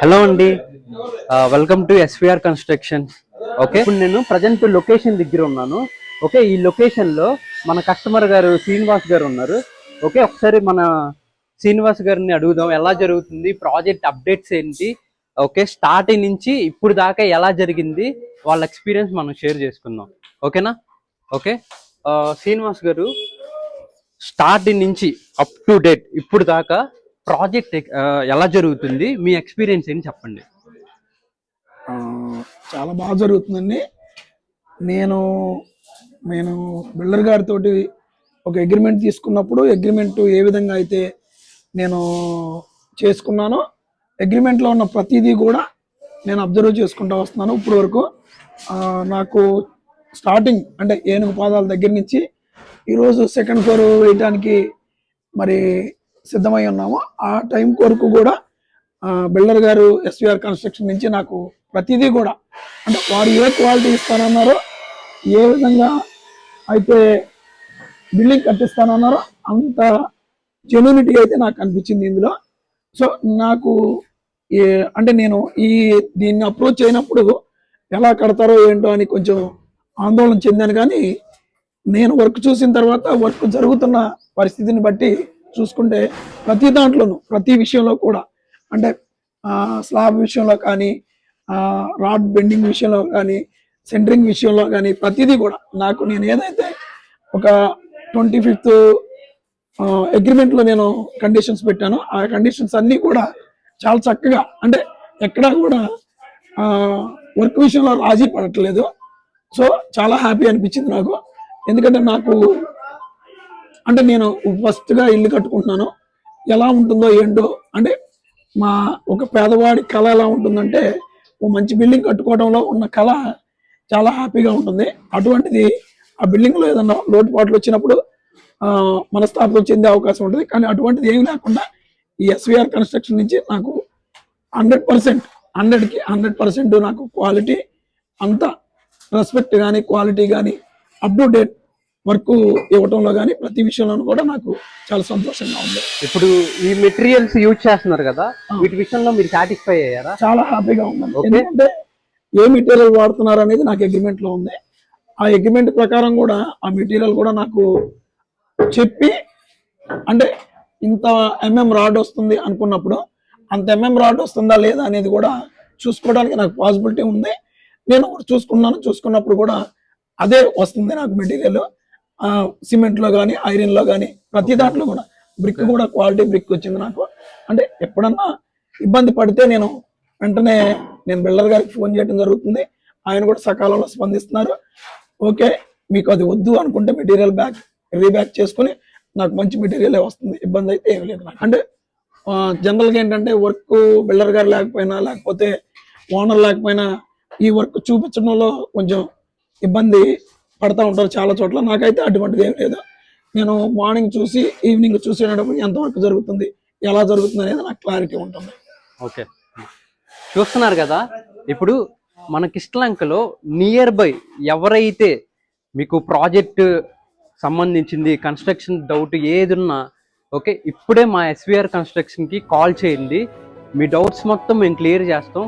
Hello అండి, welcome to SVR constructions. Okay, ఇప్పుడు నేను ప్రజెంట్ లొకేషన్ దగ్గర ఉన్నాను. ఓకే, ఈ లొకేషన్లో మన కస్టమర్ గారు శ్రీనివాస్ గారు ఉన్నారు. ఓకే, ఒకసారి మన శ్రీనివాస్ గారిని అడుగుదాం, ఎలా జరుగుతుంది ప్రాజెక్ట్, అప్డేట్స్ ఏంటి, ఓకే స్టార్టింగ్ నుంచి ఇప్పుడు దాకా ఎలా జరిగింది, వాళ్ళ ఎక్స్పీరియన్స్ మనం షేర్ చేసుకుందాం. ఓకేనా? ఓకే, శ్రీనివాస్ గారు, స్టార్టింగ్ నుంచి అప్ టు డేట్ ఇప్పుడు దాకా ప్రాజెక్ట్ ఎలా జరుగుతుంది, మీ ఎక్స్పీరియన్స్ ఏంటి చెప్పండి. చాలా బాగా జరుగుతుందండి. నేను నేను బిల్డర్ గారితో ఒక అగ్రిమెంట్ తీసుకున్నప్పుడు అగ్రిమెంట్ ఏ విధంగా అయితే నేను చేసుకున్నానో అగ్రిమెంట్లో ఉన్న ప్రతిదీ కూడా నేను అబ్జర్వ్ చేసుకుంటూ వస్తున్నాను ఇప్పుడు వరకు. నాకు స్టార్టింగ్ అంటే ఏనుగు పాదాల దగ్గర నుంచి ఈరోజు సెకండ్ ఫ్లోర్ వేయడానికి మరి సిద్ధమై ఉన్నాము. ఆ టైం వరకు కూడా బిల్డర్ గారు ఎస్విఆర్ కన్స్ట్రక్షన్ నుంచి నాకు ప్రతిదీ కూడా అంటే వారు ఏ క్వాలిటీ ఇస్తానన్నారో, ఏ విధంగా అయితే బిల్డింగ్ కట్టిస్తానన్నారో అంత జెన్యూనిటీ అయితే నాకు అనిపించింది ఇందులో. సో నాకు అంటే నేను దీన్ని అప్రోచ్ అయినప్పుడు ఎలా కడతారో ఏంటో అని కొంచెం ఆందోళన చెందాను. కానీ నేను వర్క్ చూసిన తర్వాత వర్క్ జరుగుతున్న పరిస్థితిని బట్టి చూసుకుంటే ప్రతి దాంట్లోనూ ప్రతి విషయంలో కూడా అంటే స్లాబ్ విషయంలో కానీ, రాడ్ బెండింగ్ విషయంలో కానీ, సెంటరింగ్ విషయంలో కానీ ప్రతిదీ కూడా నాకు నేను ఏదైతే ఒక 25th అగ్రిమెంట్లో నేను కండిషన్స్ పెట్టానో ఆ కండిషన్స్ అన్నీ కూడా చాలా చక్కగా అంటే ఎక్కడా కూడా వర్క్ విషయంలో రాజీ పడట్లేదు. సో చాలా హ్యాపీ అనిపించింది నాకు. ఎందుకంటే నాకు అంటే నేను ఫస్ట్గా ఇల్లు కట్టుకుంటున్నాను, ఎలా ఉంటుందో ఏంటో అంటే మా ఒక పేదవాడి కళ ఎలా ఉంటుందంటే ఓ మంచి బిల్డింగ్ కట్టుకోవడంలో ఉన్న కళ చాలా హ్యాపీగా ఉంటుంది. అటువంటిది ఆ బిల్డింగ్లో ఏదన్నా లోటుపాట్లు వచ్చినప్పుడు మనస్తాపం చెందే అవకాశం ఉంటుంది. కానీ అటువంటిది ఏమి లేకుండా ఈ ఎస్విఆర్ కన్స్ట్రక్షన్ నుంచి నాకు 100%, 100కి 100% నాకు క్వాలిటీ అంతా రెస్పెక్ట్ కానీ, క్వాలిటీ కానీ, అప్ టు డేట్ వర్క్ ఇవ్వటంలో కానీ ప్రతి విషయంలోనూ కూడా నాకు చాలా సంతోషంగా ఉంది. ఇప్పుడు ఈ మెటీరియల్స్ యూజ్ చేస్తున్నారు కదా, వీటి విషయంలో మీరు సాటిస్ఫై అయ్యారా? చాలా హ్యాపీగా ఉందండి. ఎందుకంటే ఏ మెటీరియల్ వాడుతున్నారు అనేది నాకు అగ్రిమెంట్ లో ఉంది. ఆ అగ్రిమెంట్ ప్రకారం కూడా ఆ మెటీరియల్ కూడా నాకు చెప్పి అంటే ఇంత రాడ్ వస్తుంది అనుకున్నప్పుడు అంత రాడ్ వస్తుందా లేదా అనేది కూడా చూసుకోవడానికి నాకు పాసిబిలిటీ ఉంది. నేను చూసుకున్నప్పుడు కూడా అదే వస్తుంది నాకు మెటీరియల్. సిమెంట్ లో కానీ, ఐరన్ లో కానీ ప్రతి దాంట్లో కూడా బ్రిక్ కూడా క్వాలిటీ బ్రిక్ వచ్చింది నాకు. అంటే ఎప్పుడన్నా ఇబ్బంది పడితే నేను వెంటనే బిల్డర్ గారికి ఫోన్ చేయడం జరుగుతుంది. ఆయన కూడా సకాలంలో స్పందిస్తున్నారు. ఓకే, మీకు అది వద్దు అనుకుంటే మెటీరియల్ రీబ్యాక్ చేసుకుని నాకు మంచి మెటీరియల్ వస్తుంది, ఇబ్బంది అయితే ఏమి లేదు నాకు. అంటే జనరల్గా ఏంటంటే వర్క్ బిల్డర్ గారు లేకపోయినా లేకపోతే ఓనర్ లేకపోయినా ఈ వర్క్ చూపించడంలో కొంచెం ఇబ్బంది పడతా ఉంటారు చాలా చోట్ల. నాకైతే అటువంటిది ఏం లేదు. నేను మార్నింగ్ చూసి ఈవినింగ్ చూసేటప్పుడు ఎంత వర్క్ జరుగుతుంది, ఎలా జరుగుతుంది అనేది నాకు క్లారిటీ ఉంటుంది. ఓకే, చూస్తున్నారు కదా, ఇప్పుడు మన కిష్లంకలో నియర్ బై ఎవరైతే మీకు ప్రాజెక్ట్ సంబంధించింది కన్స్ట్రక్షన్ డౌట్ ఏది ఉన్నా ఓకే, ఇప్పుడే మా ఎస్విఆర్ కన్స్ట్రక్షన్కి కాల్ చేయండి. మీ డౌట్స్ మొత్తం మేము క్లియర్ చేస్తాం.